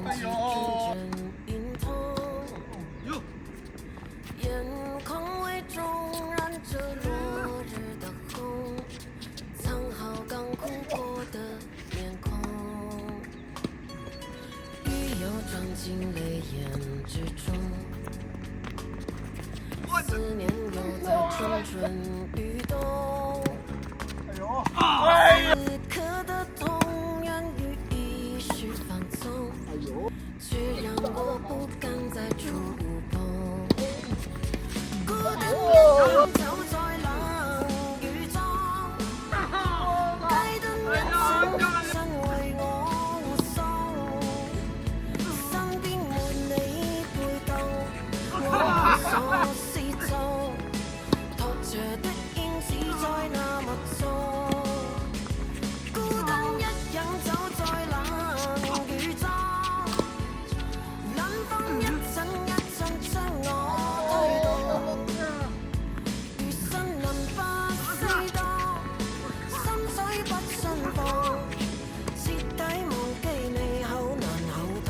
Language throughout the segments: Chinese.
哎呦！哟！眼眶微中染着落日的红，藏好刚哭过的面孔，雨又装进泪眼之中，思念又在蠢蠢欲动。此刻的痛源于一时放纵，却让我不敢再触碰。孤单一人走在冷雨中，街燈一盞盞為我護送，身邊沒你陪同，我無所適從，拖着的影子在那麼重。孤單一人走在冷雨中，冷風一陣一陣將我推動，如森林不適當，心水不順放，徹底忘記你好難好痛。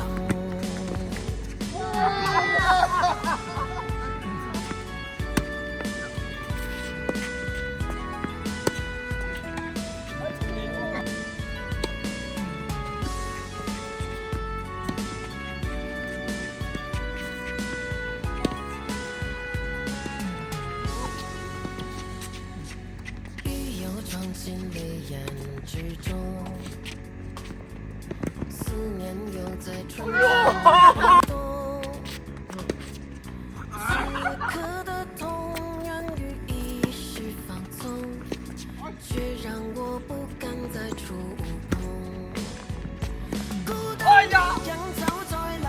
雨又裝進淚眼之中，思念又在蠢蠢欲動。此刻的痛源於一時放縱，卻讓我不敢再觸碰。孤單一人走在冷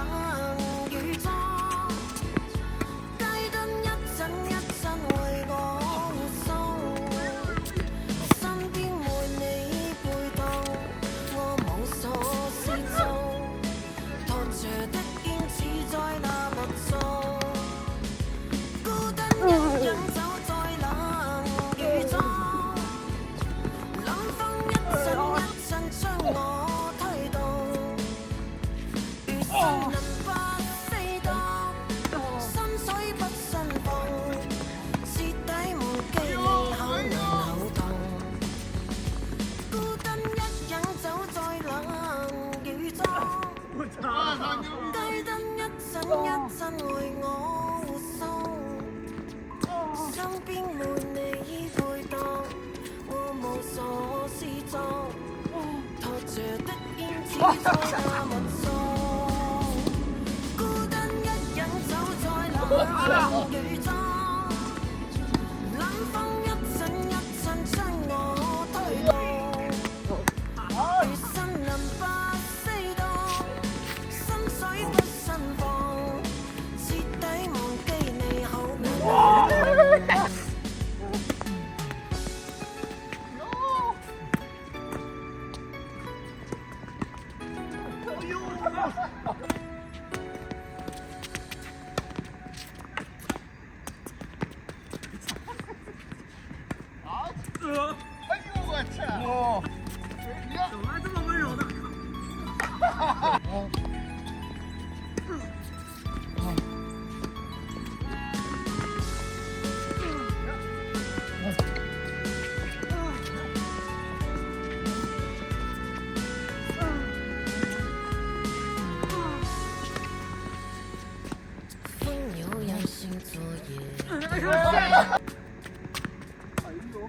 雨中，街燈一陣一陣為我護送，身邊沒你陪同，我無所適從，拖着的影子在那麼重。孤單一人走在冷雨中，冷風一陣一陣將我推動，如森林不適當，心水不順放，徹底忘記你好難好痛。孤單一人走在冷雨中，街燈一陣一陣為我護送，身邊沒你陪當，我無所適從，拖着的影子在那麼重。孤單一人走在冷雨中，冷風一陣一陣將我推動，如森林不適當，心水不順放，徹底忘記你好難好痛。哎呦我去！哦，怎么这么温柔呢？风又要醒昨夜，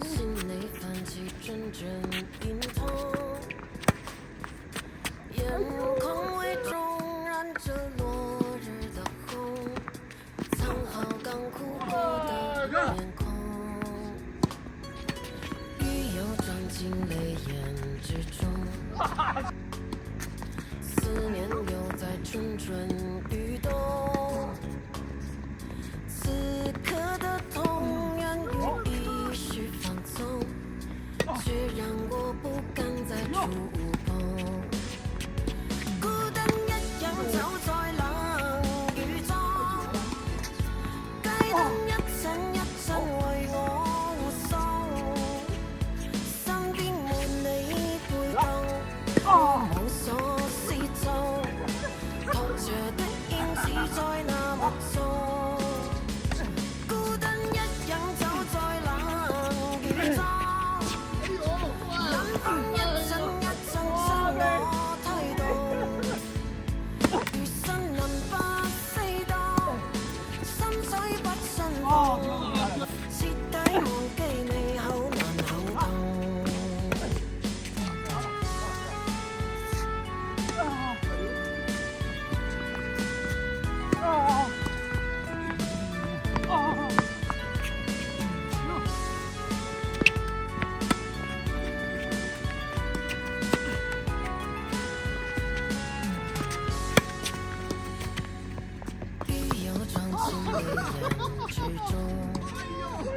心内泛起阵阵隐痛，眼眶微中染着落日的红，藏好刚哭过的面孔，雨又装进泪眼之中，思念又在蠢蠢欲动。此刻的痛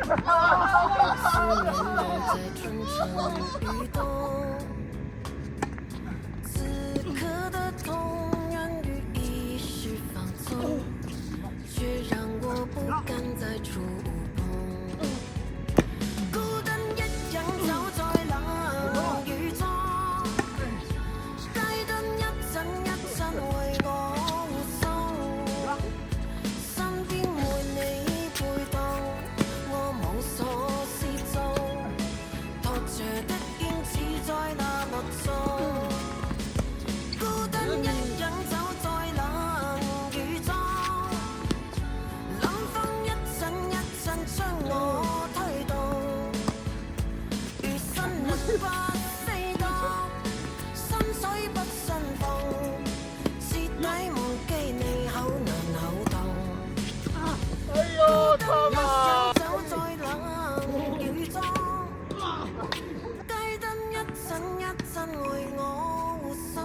思念留在春城与冬。此刻的痛源于一时放纵，却让我不敢再触碰。孤单一人走在冷雨中，街燈一陣一陣為我護送，身邊沒你陪同，我無所事做，拖着的影子在那默誦。孤單一人走在冷雨中，冷風一陣一陣將我推動，如新力不飛動，心水不慎放，徹底忘記你口難口痛。哎呦，他一媽！人走在冷雨中，街燈一陣一陣為我護送，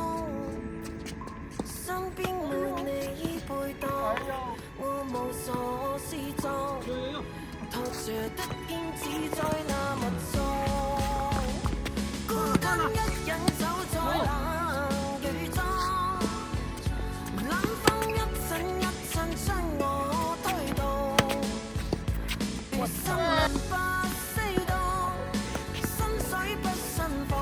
身邊沒你陪同，我無所事做，拖着的影子在那默誦。孤單一人走在冷雨中，冷風一陣一陣將我推動，如心輪不飛動，心水不慎放，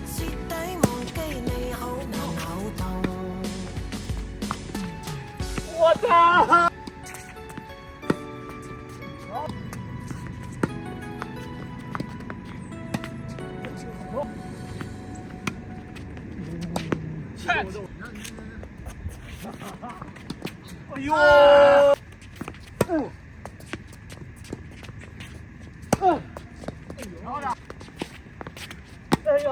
徹底忘記你口難口痛。我操！哎呦！哎呦！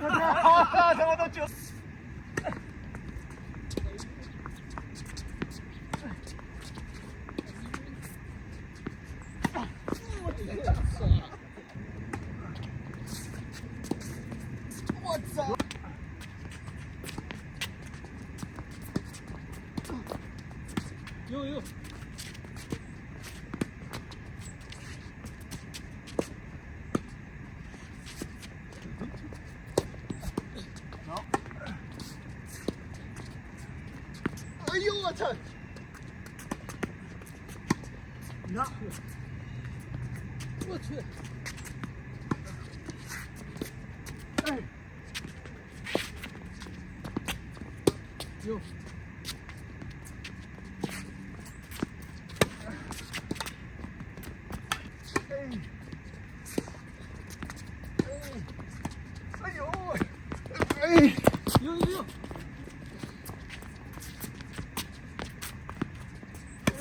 他妈都救！我操！有。哎呦我操！你看，我去，哎，有，哎呦！哎！有。哎！